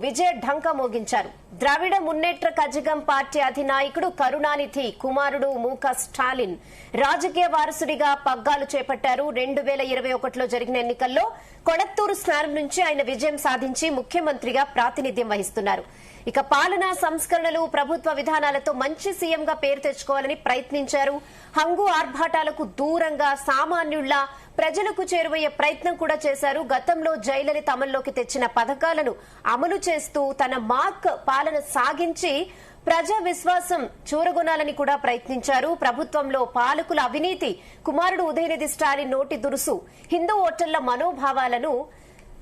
విజయ ఢంకా మోగించారు. ద్రవిడ Munnetra Kazhagam party అధినాయకుడు కరుణానిధి కుమారుడు మూక స్టాలిన్ రాజకీయ వారసుడిగా పగ్గాలు చేపట్టారు. 2021లో జరిగిన ఎన్నికల్లో కొడత్తూరు స్థానం నుంచి ఆయన విజయం సాధించి ముఖ్యమంత్రిగా ప్రాతినిధ్యం వహిస్తున్నారు. ఇక పాలనా సంస్కరణలు, ప్రభుత్వ విధానాలతో మంచి సీఎంగా పేరు తెచ్చుకోవాలని ప్రయత్నించారు. హంగు ఆర్భాటాలకు దూరంగా సామాన్యుళ్ల ప్రజలకు చేరువయ్యే ప్రయత్నం కూడా చేశారు. గతంలో జయలలిత అమల్లోకి తెచ్చిన పథకాలను అమలు చేస్తూ తన మార్క్ పాలన సాగించి ప్రజా విశ్వాసం చూరగొనాలని కూడా ప్రయత్నించారు. ప్రభుత్వంలో పాలకుల అవినీతి, కుమారుడు ఉదయనిధి స్టాలిన్ నోటి దురుసు హిందూ ఓటర్ల మనోభావాలను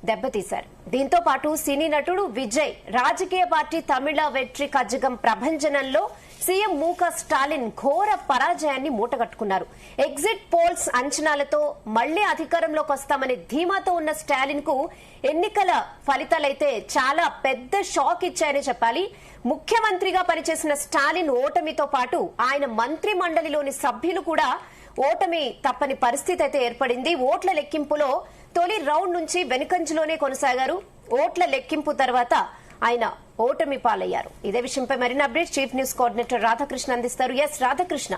దెబ్బతీశారు. దీంతో పాటు సినీ నటుడు విజయ్ రాజకీయ పార్టీ తమిళ వెట్రి కజగం ప్రభంజనంలో సీఎం మూక స్టాలిన్ ఘోర పరాజయాన్ని మూటగట్టుకున్నారు. ఎగ్జిట్ పోల్స్ అంచనాలతో మళ్లీ అధికారంలోకి వస్తామనే ధీమాతో ఉన్న స్టాలిన్ కు ఎన్నికల ఫలితాలైతే చాలా పెద్ద షాక్ ఇచ్చాయని చెప్పాలి. ముఖ్యమంత్రిగా పనిచేసిన స్టాలిన్ ఓటమితో పాటు ఆయన మంత్రి మండలిలోని సభ్యులు కూడా ఓటమి తప్పని పరిస్థితి అయితే ఏర్పడింది. ఓట్ల లెక్కింపులో తొలి రౌండ్ నుంచి వెనుకంజలోనే కొనసాగారు. ఓట్ల లెక్కింపు తర్వాత ఆయన ఓటమి పాలయ్యారు. ఇదే విషయంపై మరిన్ని update chief news coordinator Radhakrishna అందిస్తారు. S Radhakrishna.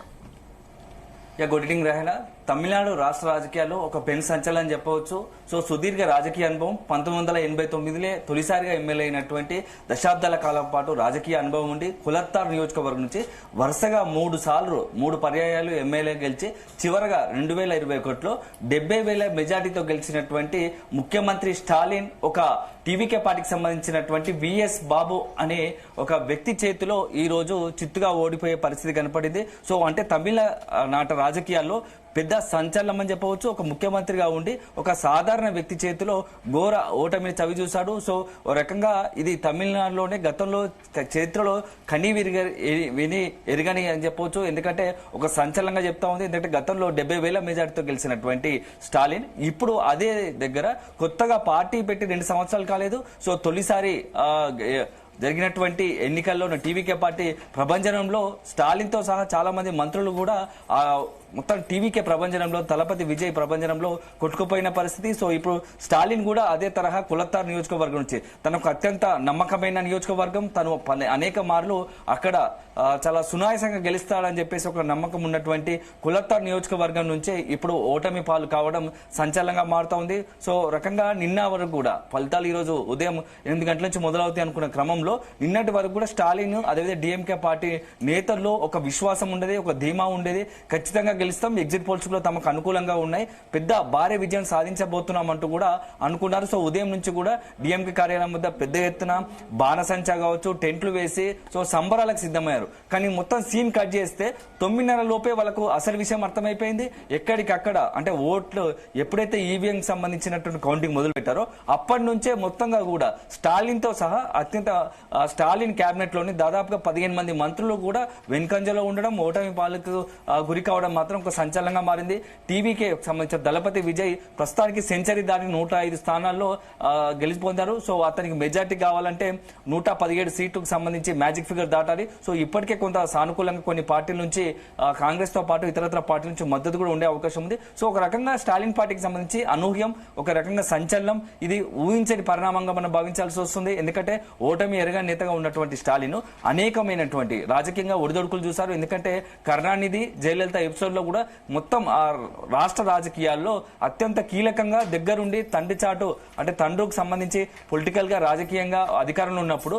Good evening Rehana. Tamil Nadu రాష్ట్ర రాజకీయాల్లో ఒక పెను సంచలనం చెప్పవచ్చు. సో సుదీర్ఘ రాజకీయ అనుభవం 1989లో తొలిసారిగా ఎమ్మెల్యే అయినటువంటి దశాబ్దాల కాలం పాటు రాజకీయ అనుభవం ఉండి కులత్తార్ నియోజకవర్గం నుంచి వరుసగా 3 పర్యాయాలు ఎమ్మెల్యే గెలిచి చివరగా 2021లో 70,000 మెజార్టీతో గెలిచినటువంటి ముఖ్యమంత్రి స్టాలిన్ ఒక టీవీకే పార్టీకి సంబంధించినటువంటి విఎస్ బాబు అనే ఒక వ్యక్తి చేతిలో ఈ రోజు చిత్తుగా ఓడిపోయే పరిస్థితి కనపడింది. సో అంటే తమిళనాట రాజకీయాల్లో పెద్ద సంచలనం అని చెప్పవచ్చు. ఒక ముఖ్యమంత్రిగా ఉండి ఒక సాధారణ వ్యక్తి చేతిలో ఘోర ఓటమిని చవి చూశాడు. సో ఓ రకంగా ఇది తమిళనాడులోనే గతంలో చరిత్రలో విని ఎరగని అని చెప్పవచ్చు. ఎందుకంటే ఒక సంచలనంగా చెప్తా ఉంది. ఎందుకంటే గతంలో 70,000 మెజార్టీతో గెలిచినటువంటి స్టాలిన్ ఇప్పుడు అదే దగ్గర కొత్తగా పార్టీ పెట్టి 2 సంవత్సరాలు కాలేదు. సో తొలిసారి జరిగినటువంటి ఎన్నికల్లో టీవీకే పార్టీ ప్రభంజనంలో స్టాలిన్ తో సహా చాలా మంది మంత్రులు కూడా మొత్తం టీవీకే ప్రభంజనంలో తలపతి విజయ్ ప్రభంజనంలో కొట్టుకుపోయిన పరిస్థితి. సో ఇప్పుడు స్టాలిన్ కూడా అదే తరహా కులత్తార్ నియోజకవర్గం నుంచి తనకు అత్యంత నమ్మకమైన నియోజకవర్గం, తను అనేక మార్లు అక్కడ చాలా సునాయాసంగా గెలుస్తాడని చెప్పేసి ఒక నమ్మకం ఉన్నటువంటి కులత్తార్ నియోజకవర్గం నుంచే ఇప్పుడు ఓటమి పాలు కావడం సంచలనంగా మారుతా ఉంది. సో రకంగా నిన్న వరకు కూడా ఫలితాలు ఈ రోజు ఉదయం 8 గంటల నుంచి మొదలవుతాయి అనుకున్న క్రమంలో నిన్నటి వరకు కూడా స్టాలిన్ అదేవిధంగా డిఎంకే పార్టీ నేతల్లో ఒక విశ్వాసం ఉండేది, ఒక ధీమా ఉండేది. ఖచ్చితంగా గెలుస్తాం, ఎగ్జిట్ పోల్స్ లో తమకు అనుకూలంగా ఉన్నాయి, పెద్ద భారీ విజయం సాధించబోతున్నాం అంటూ కూడా అనుకున్నారు. సో ఉదయం నుంచి కూడా డిఎంకే కార్యాలయం వద్ద పెద్ద ఎత్తున బాణసంచా కావచ్చు, టెంట్లు వేసి సో సంబరాలకు సిద్ధమయ్యారు. కానీ మొత్తం సీన్ కట్ చేస్తే 9:30 లోపే వాళ్ళకు అసలు విషయం అర్థమైపోయింది. ఎక్కడికక్కడ అంటే ఓట్లు ఎప్పుడైతే ఈవీఎం సంబంధించినటువంటి కౌంటింగ్ మొదలు పెట్టారో అప్పటి నుంచే మొత్తంగా కూడా స్టాలిన్ తో సహా స్టాలిన్ కేబినెట్ లోని దాదాపుగా 15 మంది మంత్రులు కూడా వెనుకంజలో ఉండడం, ఓటమి పాలకు గురి కావడం మాత్రం ఒక సంచలనంగా మారింది. టీవీకే సంబంధించిన దళపతి విజయ్ ప్రస్తుతానికి సెంచరీ దాటి 105 స్థానాల్లో గెలిచిపోతారు. సో అతనికి మెజార్టీ కావాలంటే 117 సీట్లకు సంబంధించి మ్యాజిక్ ఫిగర్ దాటాలి. సో ఇప్పటికే కొంత సానుకూలంగా కొన్ని పార్టీల నుంచి కాంగ్రెస్ తో పాటు ఇతరత్ర పార్టీల నుంచి మద్దతు కూడా ఉండే అవకాశం ఉంది. సో ఒక రకంగా స్టాలిన్ పార్టీకి సంబంధించి అనూహ్యం, ఒక రకంగా సంచలనం, ఇది ఊహించని పరిణామంగా మనం భావించాల్సి వస్తుంది. ఎందుకంటే ఓటమి ఎరగని నేతగా ఉన్నటువంటి స్టాలిన్ అనేకమైనటువంటి రాజకీయంగా ఒడిదొడుకులు చూశారు. ఎందుకంటే కరుణానిధి, జయలలిత ఎపిసోడ్ లో కూడా మొత్తం ఆ రాష్ట్ర రాజకీయాల్లో అత్యంత కీలకంగా దగ్గరుండి తండ్రి చాటు అంటే తండ్రికి సంబంధించి పొలిటికల్ గా రాజకీయంగా అధికారంలో ఉన్నప్పుడు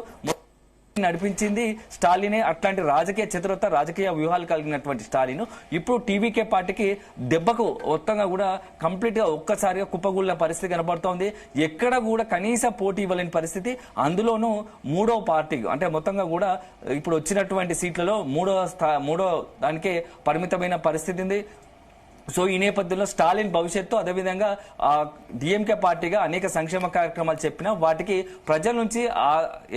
నడిపించింది స్టాలినే. అట్లాంటి రాజకీయ చతురత, రాజకీయ వ్యూహాలు కలిగినటువంటి స్టాలిన్ ఇప్పుడు టీవీకే పార్టీకి దెబ్బకు మొత్తంగా కూడా కంప్లీట్ గా ఒక్కసారిగా కుప్పగూలిన పరిస్థితి కనబడుతోంది. ఎక్కడ కూడా కనీస పోటీ ఇవ్వలేని పరిస్థితి. అందులోనూ 3వ పార్టీ అంటే మొత్తంగా కూడా ఇప్పుడు వచ్చినటువంటి సీట్లలో 3వ దానికే పరిమితమైన పరిస్థితి ఉంది. సో ఈ నేపథ్యంలో స్టాలిన్ భవిష్యత్తు, అదేవిధంగా డిఎంకే పార్టీగా అనేక సంక్షేమ కార్యక్రమాలు చెప్పినా వాటికి ప్రజల నుంచి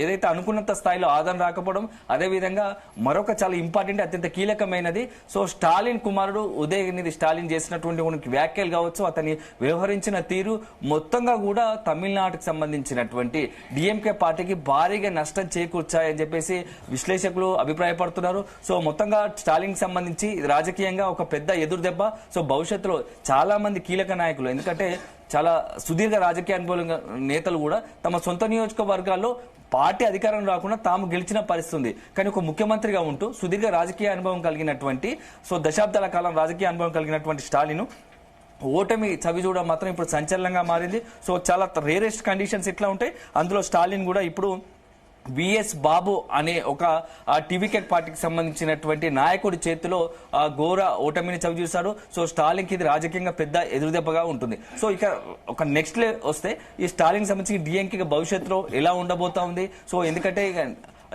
ఏదైతే అనుకున్నంత స్థాయిలో ఆదరణ రాకపోవడం, అదేవిధంగా మరొక చాలా ఇంపార్టెంట్ అత్యంత కీలకమైనది సో స్టాలిన్ కుమారుడు ఉదయనిధి స్టాలిన్ చేసినటువంటి వ్యాఖ్యలు కావచ్చు, అతని వ్యవహరించిన తీరు మొత్తంగా కూడా తమిళనాడుకు సంబంధించినటువంటి డిఎంకే పార్టీకి భారీగా నష్టం చేకూర్చాయని చెప్పేసి విశ్లేషకులు అభిప్రాయపడుతున్నారు. సో మొత్తంగా స్టాలిన్ సంబంధించి రాజకీయంగా ఒక పెద్ద ఎదురు దెబ్బ. సో భవిష్యత్తులో చాలా మంది కీలక నాయకులు, ఎందుకంటే చాలా సుదీర్ఘ రాజకీయ అనుభవం నేతలు కూడా తమ సొంత నియోజకవర్గాల్లో పార్టీ అధికారం రాకుండా తాము గెలిచిన పరిస్థితి ఉంది. కానీ ఒక ముఖ్యమంత్రిగా ఉంటూ సుదీర్ఘ రాజకీయ అనుభవం కలిగినటువంటి, సో దశాబ్దాల కాలం రాజకీయ అనుభవం కలిగినటువంటి స్టాలిన్ ఓటమి చవి చూడడం మాత్రం ఇప్పుడు సంచలనంగా మారింది. సో చాలా రేరెస్ట్ కండిషన్స్ ఇట్లా ఉంటాయి. అందులో స్టాలిన్ కూడా ఇప్పుడు విఎస్ బాబు అనే ఒక టీవీకే పార్టీకి సంబంధించినటువంటి నాయకుడి చేతిలో ఘోర ఓటమిని చవి చూశాడు. సో స్టాలిన్కి ఇది రాజకీయంగా పెద్ద ఎదురుదెబ్బగా ఉంటుంది. సో ఇక ఒక నెక్స్ట్ వస్తే ఈ స్టాలిన్ సంబంధించి డిఎంకే భవిష్యత్తులో ఎలా ఉండబోతా ఉంది. సో ఎందుకంటే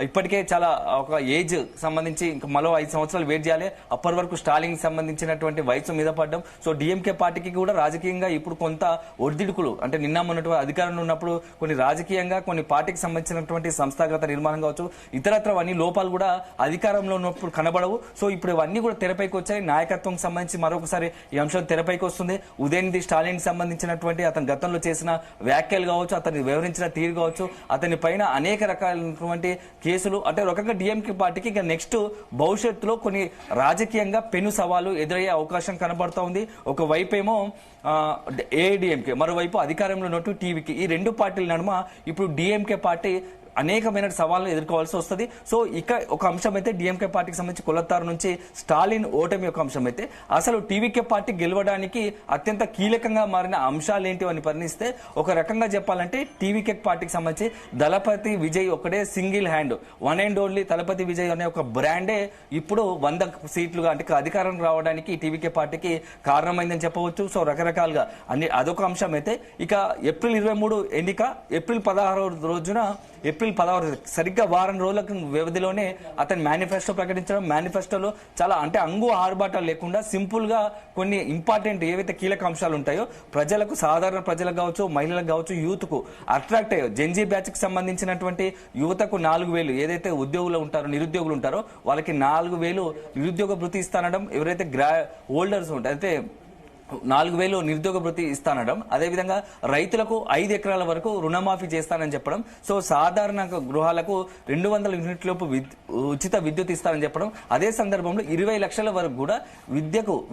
ఇప్పటికే చాలా ఒక ఏజ్ సంబంధించి ఇంకా మరో 5 సంవత్సరాలు వెయిట్ చేయాలి. అప్పటి వరకు స్టాలిన్ సంబంధించినటువంటి వయసు మీద పడ్డం. సో డిఎంకే పార్టీకి కూడా రాజకీయంగా ఇప్పుడు కొంత ఒడిదుడుకులు, అంటే నిన్న మొన్నటువంటి అధికారంలో ఉన్నప్పుడు కొన్ని రాజకీయంగా కొన్ని పార్టీకి సంబంధించినటువంటి సంస్థాగత నిర్మాణం కావచ్చు, ఇతరత్ర అన్ని లోపాలు కూడా అధికారంలో ఉన్నప్పుడు కనబడవు. సో ఇప్పుడు ఇవన్నీ కూడా తెరపైకి వచ్చాయి. నాయకత్వం సంబంధించి మరొకసారి ఈ అంశం తెరపైకి వస్తుంది. ఉదయనిధి స్టాలిన్ సంబంధించినటువంటి అతని గతంలో చేసిన వ్యాఖ్యలు కావచ్చు, అతన్ని వివరించిన తీరు కావచ్చు, అతని పైన అనేక రకాలైనటువంటి కేసులు, అంటే రకంగా డిఎంకే పార్టీకి ఇక నెక్స్ట్ భవిష్యత్తులో కొన్ని రాజకీయంగా పెను సవాలు ఎదురయ్యే అవకాశం కనబడుతూ ఉంది. ఒకవైపు ఏమో ఏఐడిఎంకే, మరోవైపు అధికారంలో ఉన్నట్టు టీవీకి, ఈ రెండు పార్టీల నడుమ ఇప్పుడు డిఎంకే పార్టీ అనేకమైన సవాళ్ళను ఎదుర్కోవాల్సి వస్తుంది. సో ఇక ఒక అంశం అయితే డిఎంకే పార్టీకి సంబంధించి కొలత్తారు నుంచి స్టాలిన్ ఓటమి ఒక అంశం అయితే, అసలు టీవీకే పార్టీ గెలవడానికి అత్యంత కీలకంగా మారిన అంశాలు ఏంటి అని పరిణిస్తే ఒక రకంగా చెప్పాలంటే టీవీకే పార్టీకి సంబంధించి దళపతి విజయ్ ఒకటే single hand, one and only Thalapathy Vijay అనే ఒక బ్రాండే ఇప్పుడు 100 సీట్లుగా అంటే అధికారం రావడానికి టీవీకే పార్టీకి కారణమైందని చెప్పవచ్చు. సో రకరకాలుగా అదొక అంశం అయితే, ఇక ఏప్రిల్ 23 ఎన్నిక, ఏప్రిల్ 16 రోజున ఏప్రిల్ 16 సరిగ్గా వారం రోజుల వ్యవధిలోనే అతని మేనిఫెస్టో ప్రకటించడం. మేనిఫెస్టోలో చాలా అంటే అంగు ఆర్భాటాలు లేకుండా సింపుల్ గా కొన్ని ఇంపార్టెంట్ ఏవైతే కీలక అంశాలు ఉంటాయో ప్రజలకు, సాధారణ ప్రజలకు కావచ్చు, మహిళలకు కావచ్చు, యూత్ కు అట్రాక్ట్ అయ్యో జెన్జీ బ్యాచ్ కి సంబంధించినటువంటి యువతకు 4000 ఏదైతే ఉద్యోగులు ఉంటారో, నిరుద్యోగులు ఉంటారో వాళ్ళకి 4000 నిరుద్యోగ భృతి ఇస్తానడం, ఎవరైతే హోల్డర్స్ ఉంటారు అయితే 4000 నిరుద్యోగ భృతి ఇస్తానడం, అదేవిధంగా రైతులకు 5 ఎకరాల వరకు రుణమాఫీ చేస్తానని చెప్పడం, సో సాధారణ గృహాలకు 200 యూనిట్ల లోపు ఉచిత విద్యుత్ ఇస్తానని చెప్పడం, అదే సందర్భంలో 20 లక్షల వరకు కూడా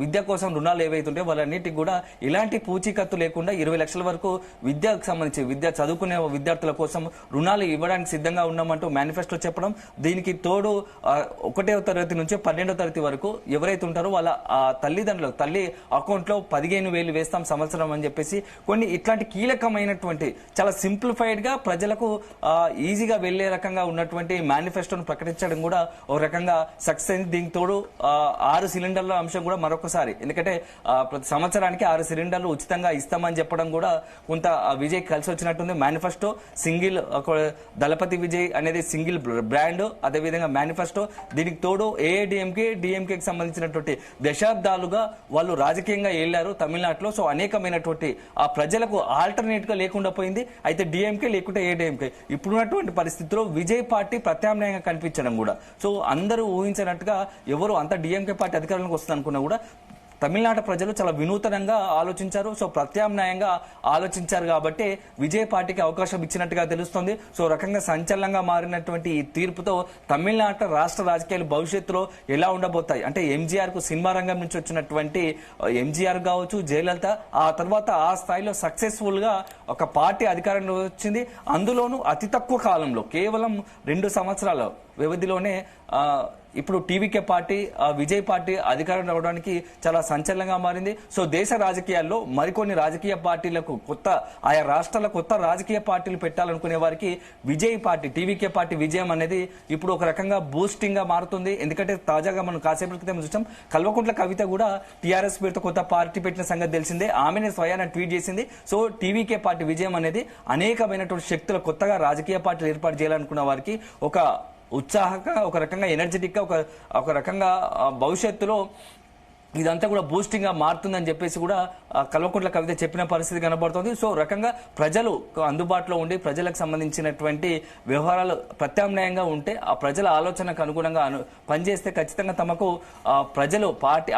విద్య కోసం రుణాలు ఏవైతుంటే వాళ్ళన్నిటికి కూడా ఇలాంటి పూచీకత్తు లేకుండా 20 లక్షల వరకు విద్యకు సంబంధించి చదువుకునే విద్యార్థుల కోసం రుణాలు ఇవ్వడానికి సిద్ధంగా ఉన్నామంటూ మేనిఫెస్టో చెప్పడం. దీనికి తోడు 1వ తరగతి నుంచి 12వ తరగతి వరకు ఎవరైతే ఉంటారో వాళ్ళ తల్లిదండ్రులకు తల్లి అకౌంట్ లో 15,000 వేస్తాం సంవత్సరం అని చెప్పేసి కొన్ని ఇట్లాంటి కీలకమైనటువంటి చాలా సింప్లిఫైడ్ గా ప్రజలకు ఈజీగా వెళ్లే రకంగా ఉన్నటువంటి మేనిఫెస్టోను ప్రకటించడం కూడా ఒక రకంగా సక్సెస్ అయింది. దీనికి తోడు 6 సిలిండర్ల అంశం కూడా మరొకసారి, ఎందుకంటే ప్రతి సంవత్సరానికి 6 సిలిండర్లు ఉచితంగా ఇస్తామని చెప్పడం కూడా కొంత విజయ్ కలిసి వచ్చినట్టుంది. మేనిఫెస్టో సింగిల్ దళపతి విజయ్ అనేది సింగిల్ బ్రాండ్, అదేవిధంగా మేనిఫెస్టో, దీనికి తోడు ఏఐడిఎంకే డిఎంకేకి సంబంధించినటువంటి దశాబ్దాలుగా వాళ్ళు రాజకీయంగా వెళ్ళారు తమిళనాడులో. సో అనేకమైనటువంటి ఆ ప్రజలకు ఆల్టర్నేట్ గా లేకుండా పోయింది. అయితే డిఎంకే లేకుంటే ఏడీఎంకే ఇప్పుడున్నటువంటి పరిస్థితిలో విజయ్ పార్టీ ప్రత్యామ్నాయంగా కనిపించడం కూడా, సో అందరూ ఊహించినట్టుగా ఎవరు అంత డిఎంకే పార్టీ అధికారంలోకి వస్తుంది అనుకున్నా కూడా తమిళనాడు ప్రజలు చాలా వినూతనంగా ఆలోచించారు. సో ప్రత్యామ్నాయంగా ఆలోచించారు కాబట్టి విజయ్ పార్టీకి అవకాశం ఇచ్చినట్టుగా తెలుస్తోంది. సో రకంగా సంచలనంగా మారినటువంటి ఈ తీర్పుతో తమిళనాడు రాష్ట్ర రాజకీయాలు భవిష్యత్తులో ఎలా ఉండబోతాయి అంటే, ఎంజీఆర్ కు సినిమా రంగం నుంచి వచ్చినటువంటి ఎంజీఆర్ కావచ్చు, జయలలిత, ఆ తర్వాత ఆ స్థాయిలో సక్సెస్ఫుల్ గా ఒక పార్టీ అధికారంలో వచ్చింది. అందులోనూ అతి తక్కువ కాలంలో కేవలం 2 సంవత్సరాల వ్యవధిలోనే ఇప్పుడు టీవీకే పార్టీ, విజయ్ పార్టీ అధికారం రావడానికి చాలా సంచలనంగా మారింది. సో దేశ రాజకీయాల్లో మరికొన్ని రాజకీయ పార్టీలకు ఆయా రాష్ట్రాల కొత్త రాజకీయ పార్టీలు పెట్టాలనుకునే వారికి విజయ్ పార్టీ, టీవీకే పార్టీ విజయం అనేది ఇప్పుడు ఒక రకంగా బూస్టింగ్ గా మారుతుంది. ఎందుకంటే తాజాగా మనం కాసేపటి క్రితం చూసాం, కల్వకుంట్ల కవిత కూడా టీఆర్ఎస్ పేరుతో కొత్త పార్టీ పెట్టిన సంగతి తెలిసిందే. ఆమెనే స్వయాన ట్వీట్ చేసింది. సో టీవీకే పార్టీ విజయం అనేది అనేకమైనటువంటి శక్తులు కొత్తగా రాజకీయ పార్టీలు ఏర్పాటు చేయాలనుకున్న వారికి ఒక ఉత్సాహంగా, ఒక రకంగా ఎనర్జెటిక్ గా, ఒక రకంగా భవిష్యత్తులో ఇదంతా కూడా బూస్టింగ్ గా మారుతుందని చెప్పేసి కూడా కల్వకుంట్ల కవిత చెప్పిన పరిస్థితి కనబడుతుంది. సో రకంగా ప్రజలు అందుబాటులో ఉండి ప్రజలకు సంబంధించినటువంటి వ్యవహారాలు ప్రత్యామ్నాయంగా ఉంటే ఆ ప్రజల ఆలోచనకు అనుగుణంగా పనిచేస్తే ఖచ్చితంగా తమకు ప్రజలు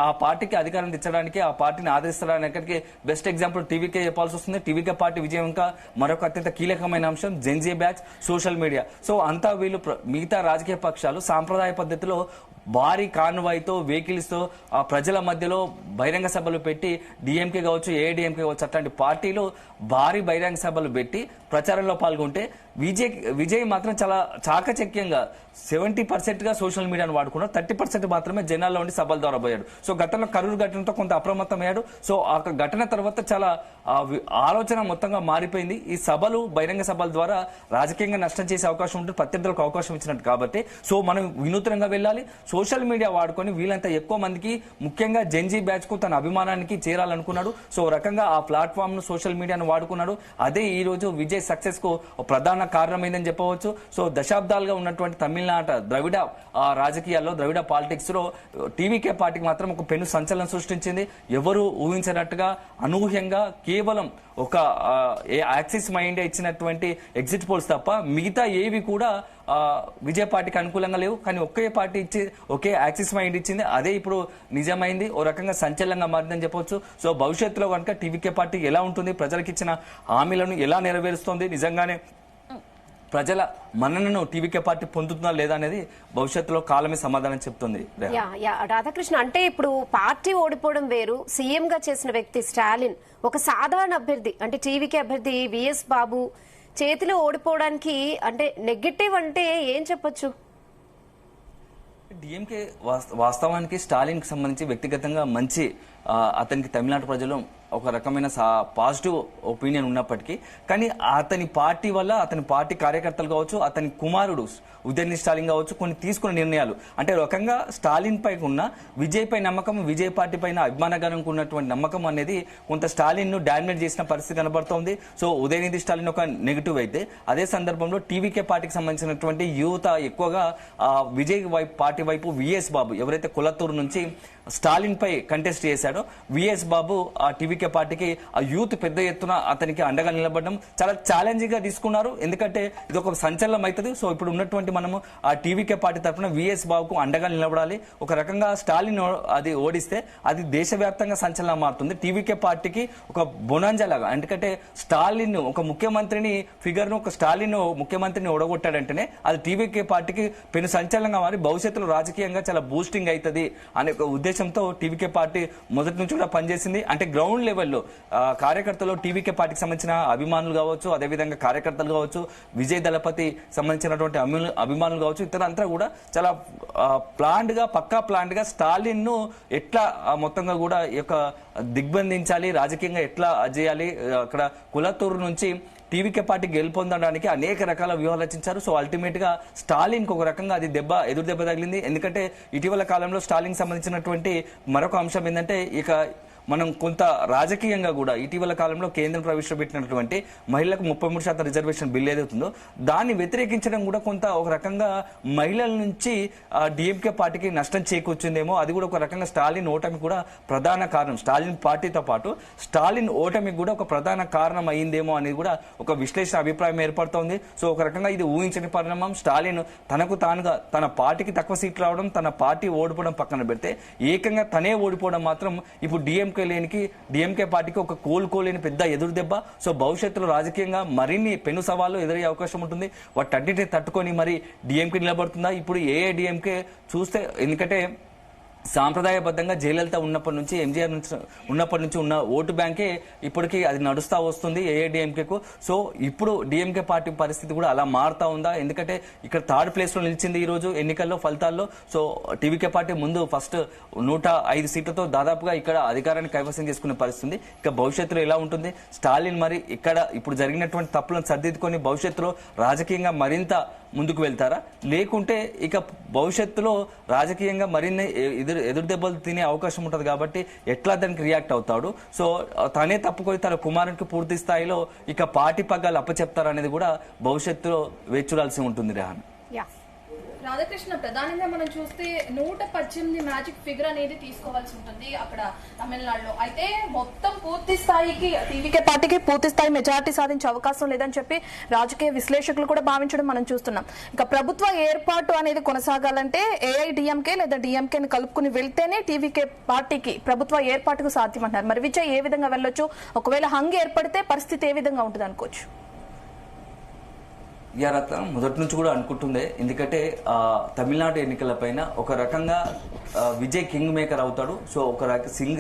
ఆ పార్టీకి అధికారం తెచ్చడానికి, ఆ పార్టీని ఆదరిస్తడానికి బెస్ట్ ఎగ్జాంపుల్ టీవీకే చెప్పాల్సి వస్తుంది. టీవీకే పార్టీ విజయం ఇంకా మరొక అత్యంత కీలకమైన అంశం Gen Z batch, social media. So అంతా వీళ్ళు మిగతా రాజకీయ పక్షాలు సాంప్రదాయ పద్ధతిలో భారీ కాన్వాయ్తో, వెహికల్స్ తో ప్రజల మధ్యలో బహిరంగ సభలు పెట్టి డిఎంకే కావచ్చు, ఏఐడిఎంకే కావచ్చు, అట్లాంటి పార్టీలు భారీ బహిరంగ సభలు పెట్టి ప్రచారంలో పాల్గొంటే విజయ్ మాత్రం చాలా చాకచక్యంగా 70% గా సోషల్ మీడియాను వాడుకున్నారు, 30% మాత్రమే జనాల్లో ఉండి సభల ద్వారా పోయాడు. సో గతంలో కరూరు ఘటనతో కొంత అప్రమత్తమయ్యాడు. సో ఆ ఘటన తర్వాత చాలా ఆలోచన మొత్తంగా మారిపోయింది. ఈ సభలు బహిరంగ సభల ద్వారా రాజకీయంగా నష్టం చేసే అవకాశం ఉంటుంది, ప్రత్యర్థులకు అవకాశం ఇచ్చినట్టు కాబట్టి. సో మనం వినూత్నంగా వెళ్ళాలి, సోషల్ మీడియా వాడుకొని వీళ్ళంత ఎక్కువ మందికి, ముఖ్యంగా జెన్జీ బ్యాచ్ కు తన అభిమానానికి చేరాలనుకున్నాడు. సో రకంగా ఆ ప్లాట్ఫామ్ ను, సోషల్ మీడియాను వాడుకున్నాడు. అదే ఈ రోజు విజయ్ సక్సెస్ కు ప్రధాన కారణమైందని చెప్పవచ్చు. సో దశాబ్దాలుగా ఉన్నటువంటి తమిళనాట ద్రవిడ రాజకీయాల్లో, ద్రవిడ పాలిటిక్స్ లో టీవీకే పార్టీకి మాత్రం ఒక పెను సంచలనం సృష్టించింది. ఎవరు ఊహించినట్టుగా, అనూహ్యంగా కేవలం ఒక యాక్సిస్ మైండ్ ఇచ్చినటువంటి ఎగ్జిట్ పోల్స్ తప్ప మిగతా ఏవి కూడా విజయ్ పార్టీకి అనుకూలంగా లేవు. కానీ ఒకే పార్టీ ఇచ్చి, ఒకే యాక్సిస్ మైండ్ ఇచ్చింది. అదే ఇప్పుడు నిజమైంది, ఓ రకంగా సంచలనంగా మారిందని చెప్పవచ్చు. సో భవిష్యత్తులో కనుక టీవీకే పార్టీ ఎలా ఉంటుంది, ప్రజలకు ఇచ్చిన హామీలను ఎలా నెరవేరుస్తుంది, నిజంగానే ప్రజల మన్ననను టీవీకే పార్టీ పొందుతుందా లేదా అనేది భవిష్యత్తులో కాలమే సమాధానం చెప్తుంది. రాధాకృష్ణ, అంటే ఇప్పుడు పార్టీ ఓడిపోవడం వేరు, సీఎం గా చేసిన వ్యక్తి స్టాలిన్ ఒక సాధారణ అభ్యర్థి, అంటే టీవీకే అభ్యర్థి విఎస్ బాబు చేతిలో ఓడిపోవడానికి అంటే నెగటివ్ అంటే ఏం చెప్పొచ్చు? డిఎంకే వాస్తవానికి స్టాలిన్ కి సంబంధించి వ్యక్తిగతంగా మంచి, అతనికి తమిళనాడు ప్రజలు ఒక రకమైన పాజిటివ్ ఒపీనియన్ ఉన్నప్పటికీ, కానీ అతని పార్టీ వల్ల, అతని పార్టీ కార్యకర్తలు కావచ్చు, అతని కుమారుడు ఉదయనిధి స్టాలిన్ కావచ్చు, కొన్ని తీసుకున్న నిర్ణయాలు, అంటే రకంగా స్టాలిన్ పై ఉన్న విజయ్ పై నమ్మకం, విజయ్ పార్టీ పైన అభిమానగరంగా ఉన్నటువంటి నమ్మకం అనేది కొంత స్టాలిన్ ను డామినేట్ చేసిన పరిస్థితి కనబడుతోంది. సో ఉదయనిధి స్టాలిన్ ఒక నెగిటివ్ అయితే, అదే సందర్భంలో టీవీకే పార్టీకి సంబంధించినటువంటి యువత ఎక్కువగా విజయ్ పార్టీ వైపు విఎస్ బాబు, ఎవరైతే కులత్తూరు నుంచి స్టాలిన్ పై కంటెస్ట్ చేశాడో, విఎస్ బాబు ఆ టీవీకే పార్టీకి, ఆ యూత్ పెద్ద ఎత్తున అతనికి అండగా నిలబడడం చాలా ఛాలెంజింగ్ గా తీసుకున్నారు. ఎందుకంటే ఇది ఒక సంచలనం అవుతుంది. సో ఇప్పుడు ఉన్నటువంటి మనము ఆ టీవీకే పార్టీ తరఫున విఎస్ బాబుకు అండగా నిలబడాలి. ఒక రకంగా స్టాలిన్ అది ఓడిస్తే అది దేశవ్యాప్తంగా సంచలనం మారుతుంది. టీవీకే పార్టీకి ఒక బొనాంజా లాగా, ఎందుకంటే స్టాలిన్ ఒక ముఖ్యమంత్రిని ఫిగర్ ను, ఒక స్టాలిన్ ముఖ్యమంత్రిని ఓడగొట్టాడంటేనే అది టీవీకే పార్టీకి పెను సంచలనంగా మారి భవిష్యత్తులో రాజకీయంగా చాలా బూస్టింగ్ అవుతుంది అనే ఒక ఉద్దేశంతో టీవీకే పార్టీ మొదటి నుంచి కూడా పనిచేసింది. అంటే గ్రౌండ్ లెవెల్లో కార్యకర్తలు, టీవీకే పార్టీకి సంబంధించిన అభిమానులు కావచ్చు, అదేవిధంగా కార్యకర్తలు కావచ్చు, విజయ్ దళపతి సంబంధించినటువంటి అభిమానులు కావచ్చు, ఇతరంతా కూడా చాలా ప్లాండ్ గా, పక్కా ప్లాండ్ గా స్టాలిన్ ను ఎట్లా మొత్తంగా కూడా ఈ యొక్క దిగ్బంధించాలి, రాజకీయంగా ఎట్లా చేయాలి, అక్కడ కులత్తూరు నుంచి టీవీకే పార్టీ గెలుపొందడానికి అనేక రకాల వ్యూహాలు రచించారు. సో అల్టిమేట్ గా స్టాలిన్ కు ఒక రకంగా అది ఎదురు దెబ్బ తగిలింది. ఎందుకంటే ఇటీవల కాలంలో స్టాలిన్ సంబంధించినటువంటి మరొక అంశం ఏంటంటే, ఇక మనం కొంత రాజకీయంగా కూడా ఇటీవల కాలంలో కేంద్రం ప్రవేశపెట్టినటువంటి మహిళలకు 33% రిజర్వేషన్ బిల్ ఏదైతుందో దాన్ని వ్యతిరేకించడం కూడా కొంత ఒక రకంగా మహిళల నుంచి డిఎంకే పార్టీకి నష్టం చేకూర్చిందేమో. అది కూడా ఒక రకంగా స్టాలిన్ ఓటమి కూడా ప్రధాన కారణం, స్టాలిన్ పార్టీతో పాటు స్టాలిన్ ఓటమికి కూడా ఒక ప్రధాన కారణం అయిందేమో అనేది కూడా ఒక విశ్లేషణ అభిప్రాయం ఏర్పడుతోంది. సో ఒక రకంగా ఇది ఊహించని పరిణామం. స్టాలిన్ తనకు తానుగా తన పార్టీకి తక్కువ సీట్లు రావడం, తన పార్టీ ఓడిపోవడం పక్కన పెడితే ఏకంగా తనే ఓడిపోవడం మాత్రం ఇప్పుడు డిఎంకే పార్టీకి ఒక కోలుకోలేని పెద్ద ఎదురు దెబ్బ. సో భవిష్యత్తులో రాజకీయంగా మరిన్ని పెను సవాళ్లు ఎదురయ్యే అవకాశం ఉంటుంది. వాటన్నిటిని తట్టుకొని మరి డిఎంకే నిలబడుతుందా? ఇప్పుడు ఏఐడిఎంకే చూస్తే, ఎందుకంటే సాంప్రదాయబద్ధంగా జయలలిత ఉన్నప్పటి నుంచి, ఎంజీఆర్ ఉన్నప్పటి నుంచి ఉన్న ఓటు బ్యాంకే ఇప్పటికీ అది నడుస్తా వస్తుంది ఏఐడిఎంకేకు. సో ఇప్పుడు డిఎంకే పార్టీ పరిస్థితి కూడా అలా మారుతా ఉందా? ఎందుకంటే ఇక్కడ థర్డ్ ప్లేస్ లో నిలిచింది ఈ రోజు ఎన్నికల్లో ఫలితాల్లో. సో టీవీకే పార్టీ ముందు ఫస్ట్ 105 సీట్లతో దాదాపుగా ఇక్కడ అధికారాన్ని కైవసం చేసుకునే పరిస్థితి. ఇక భవిష్యత్తులో ఎలా ఉంటుంది? స్టాలిన్ మరి ఇక్కడ ఇప్పుడు జరిగినటువంటి తప్పులను సరిదిద్దుకొని భవిష్యత్తులో రాజకీయంగా మరింత ముందుకు వెళ్తారా, లేకుంటే ఇక భవిష్యత్తులో రాజకీయంగా మరిన్ని ఎదురు దెబ్బలు తినే అవకాశం ఉంటుంది కాబట్టి ఎట్లా దానికి రియాక్ట్ అవుతాడు? సో తనే తప్పుకొని తన కుమారునికి పూర్తి స్థాయిలో ఇక పార్టీ పగ్గాలు అప్పచెప్తారనేది కూడా భవిష్యత్తులో వేచి చూడాల్సి ఉంటుంది. రెహాన్, రాధాకృష్ణ, ప్రధానంగా మనం చూస్తే 118 మ్యాజిక్ ఫిగర్ అనేది తీసుకోవాల్సి ఉంటుంది అక్కడ తమిళనాడులో. అయితే మొత్తం పూర్తి స్థాయికి టీవీకే పార్టీకి పూర్తి స్థాయి మెజారిటీ సాధించే అవకాశం లేదని చెప్పి రాజకీయ విశ్లేషకులు కూడా భావించడం మనం చూస్తున్నాం. ఇక ప్రభుత్వ ఏర్పాటు అనేది కొనసాగాలంటే ఏఐడిఎంకే లేదా డిఎంకేని కలుపుకుని వెళ్తేనే టీవీకే పార్టీకి ప్రభుత్వ ఏర్పాటుకు సాధ్యమంటారు. మరి విజయ్ ఏ విధంగా వెళ్ళొచ్చు? ఒకవేళ హంగ్ ఏర్పడితే పరిస్థితి ఏ విధంగా ఉంటుంది అనుకోవచ్చు? రత్నం మొదటి నుంచి కూడా అనుకుంటుందే, ఎందుకంటే తమిళనాడు ఎన్నికల పైన ఒక రకంగా విజయ్ కింగ్ మేకర్ అవుతాడు, సో ఒక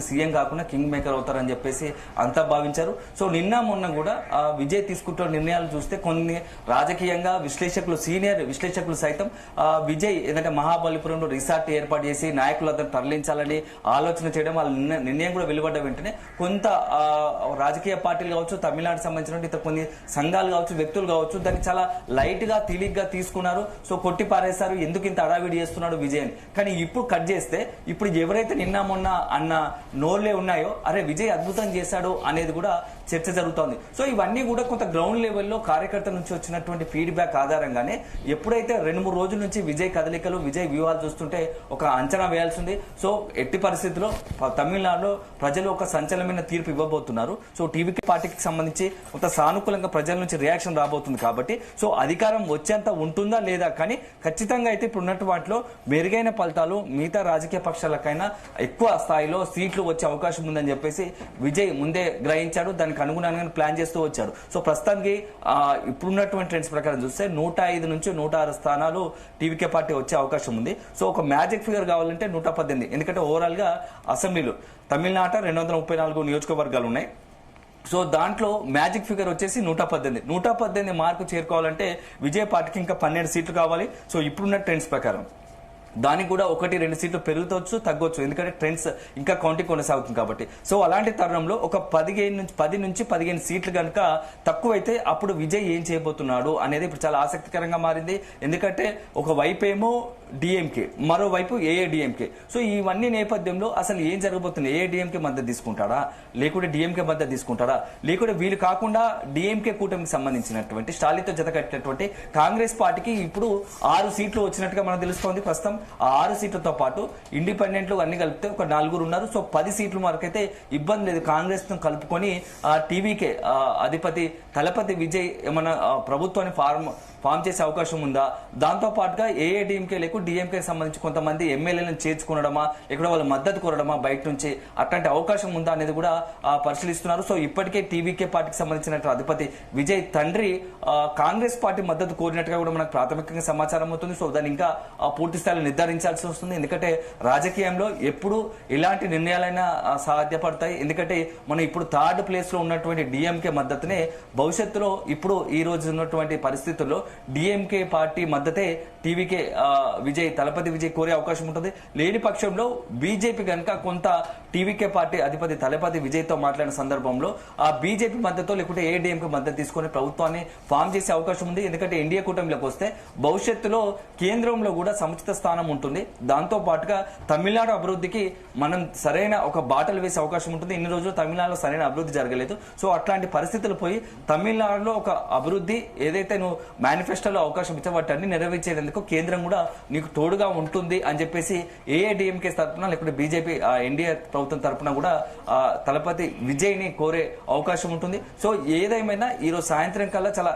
సీఎం కాకుండా కింగ్ మేకర్ అవుతారని చెప్పేసి అంతా భావించారు. సో నిన్న మొన్న కూడా విజయ్ తీసుకుంటున్న నిర్ణయాలు చూస్తే కొన్ని రాజకీయంగా విశ్లేషకులు, సీనియర్ విశ్లేషకులు సైతం విజయ్ ఏదంటే మహాబలిపురంలో రిసార్ట్ ఏర్పాటు చేసి నాయకులందరూ తరలించాలని ఆలోచన చేయడం, వాళ్ళ నిర్ణయం కూడా వెలువడ్డ వెంటనే కొంత రాజకీయ పార్టీలు కావచ్చు, తమిళనాడుకు సంబంధించిన ఇతర కొన్ని సంఘాలు కావచ్చు, వ్యక్తులు కావచ్చు, దాన్ని చాలా లైట్ గా తేలిగ్గా తీసుకున్నారు. సో కొట్టి పారేశారు, ఎందుకు ఇంత అడావిడి చేస్తున్నాడు విజయ్ అని. కానీ ఇప్పుడు కట్ చేస్తే ఇప్పుడు ఎవరైతే నిన్న మొన్న అన్న నోర్లే ఉన్నాయో, అరే విజయ్ అద్భుతం చేశాడు అనేది కూడా చర్చ జరుగుతోంది. సో ఇవన్నీ కూడా కొంత గ్రౌండ్ లెవెల్లో కార్యకర్తల నుంచి వచ్చినటువంటి ఫీడ్బ్యాక్ ఆధారంగానే ఎప్పుడైతే 2-3 రోజుల నుంచి విజయ్ కదలికలు, విజయ్ వ్యూహాలు చూస్తుంటే ఒక అంచనా వేయాల్సింది. సో ఎట్టి పరిస్థితుల్లో తమిళనాడులో ప్రజలు ఒక సంచలనమైన తీర్పు ఇవ్వబోతున్నారు. సో టీవీకే పార్టీకి సంబంధించి కొంత సానుకూలంగా ప్రజల నుంచి రియాక్షన్ రాబోతుంది కాబట్టి సో అధికారం వచ్చేంత ఉంటుందా లేదా, కానీ ఖచ్చితంగా అయితే ఇప్పుడు ఉన్నట్టు వాటిలో మెరుగైన ఫలితాలు మిగతా రాజకీయ పక్షాలకైనా ఎక్కువ స్థాయిలో సీట్లు వచ్చే అవకాశం ఉందని చెప్పేసి విజయ్ ముందే గ్రహించాడు, దానికి అనుగుణంగా ప్లాన్ చేస్తూ వచ్చాడు. సో ప్రస్తుతానికి ఇప్పుడున్నటువంటి ట్రెండ్స్ ప్రకారం చూస్తే 105 నుంచి 106 స్థానాలు టీవీకే పార్టీ వచ్చే అవకాశం ఉంది. సో ఒక మ్యాజిక్ ఫిగర్ కావాలంటే 118, ఎందుకంటే ఓవరాల్ గా అసెంబ్లీలో తమిళనాట 234 నియోజకవర్గాలు ఉన్నాయి. సో దాంట్లో మ్యాజిక్ ఫిగర్ వచ్చేసి 118 మార్కు చేరుకోవాలంటే విజయ్ పార్టీకి ఇంకా 12 సీట్లు కావాలి. సో ఇప్పుడున్న ట్రెండ్స్ ప్రకారం దానికి కూడా 1-2 సీట్లు పెరుగుతవచ్చు, తగ్గొచ్చు, ఎందుకంటే ట్రెండ్స్ ఇంకా కౌంటింగ్ కొనసాగుతుంది కాబట్టి. సో అలాంటి తరుణంలో ఒక 10 నుంచి 15 సీట్లు కనుక తక్కువైతే అప్పుడు విజయ్ ఏం చేయబోతున్నాడు అనేది ఇప్పుడు చాలా ఆసక్తికరంగా మారింది. ఎందుకంటే ఒక వైపు ఏమో డిఎంకే, మరోవైపు ఏఐడిఎంకే. సో ఇవన్నీ నేపథ్యంలో అసలు ఏం జరగబోతుంది? ఏఐడిఎంకే మద్దతు తీసుకుంటాడా, లేకుంటే డిఎంకే మద్దతు తీసుకుంటాడా, లేకుంటే వీళ్ళు కాకుండా డిఎంకే కూటమికి సంబంధించినటువంటి స్టాలిన్తో జత కట్టినటువంటి కాంగ్రెస్ పార్టీకి ఇప్పుడు 6 సీట్లు వచ్చినట్టుగా మనకు తెలుస్తోంది. ప్రస్తుతం ఆ 6 సీట్లతో పాటు ఇండిపెండెంట్లు అన్ని కలిపితే ఒక 4 ఉన్నారు. సో 10 సీట్ల వరకు అయితే ఇబ్బంది లేదు. కాంగ్రెస్ ను కలుపుకొని టీవీకే అధిపతి తలపతి విజయ్ ఏమన్నా ప్రభుత్వాన్ని ఫామ్ చేసే అవకాశం ఉందా? దాంతో పాటుగా ఏఐడిఎంకే లేకు డిఎంకే సంబంధించి కొంతమంది ఎమ్మెల్యేలను చేర్చుకోవడమా, ఇక్కడ వాళ్ళ మద్దతు కోరడమా బయట నుంచి, అట్లాంటి అవకాశం ఉందా అనేది కూడా పరిశీలిస్తున్నారు. సో ఇప్పటికే టీవీకే పార్టీకి సంబంధించిన అధిపతి విజయ్ తండ్రి కాంగ్రెస్ పార్టీ మద్దతు కోరినట్టుగా కూడా మనకు ప్రాథమికంగా సమాచారం అవుతుంది. సో దాన్ని ఇంకా పూర్తి స్థాయిలో నిర్ధారించాల్సి వస్తుంది, ఎందుకంటే రాజకీయంలో ఎప్పుడు ఎలాంటి నిర్ణయాలైనా సాధ్యపడతాయి. ఎందుకంటే మనం ఇప్పుడు 3rd ప్లేస్ లో ఉన్నటువంటి డిఎంకే మద్దతునే భవిష్యత్తులో ఇప్పుడు ఈ రోజు ఉన్నటువంటి పరిస్థితుల్లో డిఎంకే పార్టీ మద్దతే టీవీకే తలపతి విజయ్ కోరే అవకాశం ఉంటుంది. లేని పక్షంలో బీజేపీ కనుక కొంత టీవీకే పార్టీ అధిపతి తలపతి విజయ్ తో మాట్లాడిన సందర్భంలో ఆ బీజేపీ మద్దతు లేకుంటే ఏఐడిఎంకే మద్దతు తీసుకుని ప్రభుత్వాన్ని ఫామ్ చేసే అవకాశం ఉంది. ఎందుకంటే ఎన్డీఏ కూటమిలోకి వస్తే భవిష్యత్తులో కేంద్రంలో కూడా సముచిత స్థానం ఉంటుంది. దాంతో పాటుగా తమిళనాడు అభివృద్ధికి మనం సరైన ఒక బాటలు వేసే అవకాశం ఉంటుంది. ఇన్ని రోజులు తమిళనాడులో సరైన అభివృద్ధి జరగలేదు. సో అట్లాంటి పరిస్థితులు పోయి తమిళనాడులో ఒక అభివృద్ధి ఏదైతే నువ్వు మేనిఫెస్టోలో అవకాశం ఇచ్చబట్టాన్ని నెరవేర్చేందుకు కేంద్రం కూడా నీకు తోడుగా ఉంటుంది అని చెప్పేసి ఏఐడిఎంకే తరఫున లేకుంటే బీజేపీ ఎన్డీఏ ప్రభుత్వం తరఫున కూడా తలపతి విజయ్ ని కోరే అవకాశం ఉంటుంది. సో ఏదేమైనా ఈరోజు సాయంత్రం కల్లా చాలా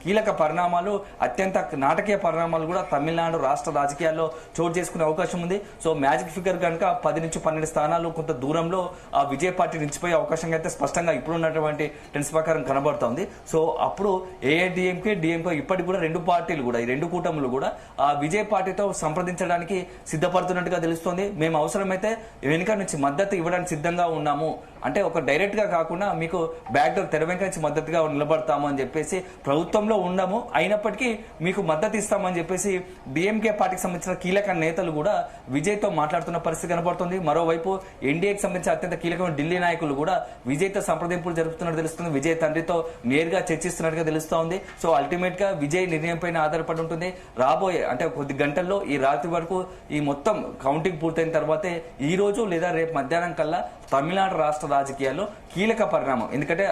కీలక పరిణామాలు, అత్యంత నాటకీయ పరిణామాలు కూడా తమిళనాడు రాష్ట్ర రాజకీయాల్లో చోటు చేసుకునే అవకాశం ఉంది. సో మ్యాజిక్ ఫిగర్ కనుక 10 నుంచి 12 స్థానాలు కొంత దూరంలో ఆ విజయ్ పార్టీ నిలిచిపోయే అవకాశం అయితే స్పష్టంగా ఇప్పుడున్నటువంటి ట్రెండ్స్ ప్రకారం కనబడుతోంది. సో అప్పుడు ఏఐడిఎంకే డిఎంకే ఇప్పటికి కూడా 2 పార్టీలు కూడా, ఈ 2 కూటములు కూడా ఆ విజయ్ పార్టీతో సంప్రదించడానికి సిద్ధపడుతున్నట్టుగా తెలుస్తోంది. మేము అవసరమైతే వెనుక నుంచి మద్దతు ఇవ్వడానికి సిద్ధంగా ఉన్నాము, అంటే ఒక డైరెక్ట్ గా కాకుండా మీకు బ్యాక్ డోర్ తెర వెనుక నుంచి మద్దతుగా నిలబడతాము అని చెప్పేసి ప్రభుత్వంలో ఉండము, అయినప్పటికీ మీకు మద్దతు ఇస్తామని చెప్పేసి డిఎంకే పార్టీకి సంబంధించిన కీలక నేతలు కూడా విజయ్ తో మాట్లాడుతున్న పరిస్థితి కనబడుతుంది. మరోవైపు ఎన్డీఏకి సంబంధించిన అత్యంత కీలకమైన ఢిల్లీ నాయకులు కూడా విజయ్ తో సంప్రదింపులు జరుపుతున్నట్టు తెలుస్తుంది. విజయ్ తండ్రితో నేరుగా చర్చిస్తున్నట్టుగా తెలుస్తోంది. సో అల్టిమేట్ గా విజయ్ నిర్ణయం పైన ఆధారపడి ఉంటుంది. రాబోయే అంటే కొద్ది గంటల్లో ఈ రాత్రి వరకు ఈ మొత్తం కౌంటింగ్ పూర్తయిన తర్వాతే ఈ రోజు లేదా రేపు మధ్యాహ్నం కల్లా తమిళనాడు రాష్ట్ర రాజకీయాల్లో కీలక పరిణామం. ఎందుకంటే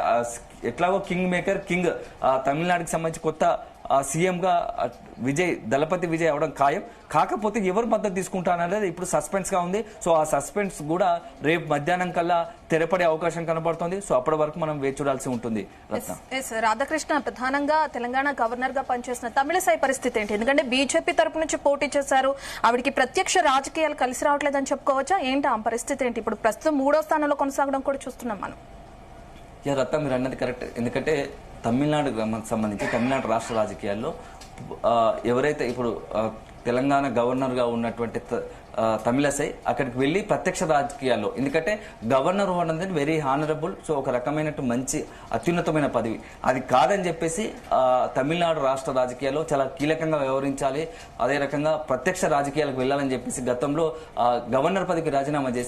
ఎట్లాగో కింగ్ మేకర్ కింగ్ తమిళనాడుకి సంబంధించి కొత్త సీఎం గా దళపతి విజయ్ అవడం ఖాయం. కాకపోతే ఎవరు మద్దతు తీసుకుంటారనేది ఇప్పుడు సస్పెన్స్ గా ఉంది. సో ఆ సస్పెన్స్ కూడా రేపు మధ్యాహ్నం కల్లా తెరపడే అవకాశం కనబడుతుంది. సో అప్పటి వరకు మనం వేచి చూడాల్సి ఉంటుంది. రాధాకృష్ణ ప్రధానంగా తెలంగాణ గవర్నర్ గా పనిచేసిన తమిళసై పరిస్థితి ఏంటి? ఎందుకంటే బీజేపీ తరపు నుంచి పోటీ చేశారు, ఆవిడికి ప్రత్యక్ష రాజకీయాలు కలిసి రావట్లేదని చెప్పుకోవచ్చా? ఏంటి ఆ పరిస్థితి ఏంటి? ఇప్పుడు ప్రస్తుతం 3వ స్థానంలో కొనసాగడం కూడా చూస్తున్నాం మనం. రత్న మీరు అన్నది కరెక్ట్. ఎందుకంటే తమిళనాడు సంబంధించి తమిళనాడు రాష్ట్ర రాజకీయాల్లో ఎవరైతే ఇప్పుడు తెలంగాణ గవర్నర్ గా ఉన్నటువంటి తమిళసై అక్కడికి వెళ్లి ప్రత్యక్ష రాజకీయాల్లో, ఎందుకంటే గవర్నర్ అనేది వెరీ హానరబుల్, సో ఒక రకమైన మంచి అత్యున్నతమైన పదవి, అది కాదని చెప్పేసి తమిళనాడు రాష్ట్ర రాజకీయాల్లో చాలా కీలకంగా వ్యవహరించాలి, అదే రకంగా ప్రత్యక్ష రాజకీయాలకు వెళ్లాలని చెప్పేసి గతంలో గవర్నర్ పదవికి రాజీనామా చేసి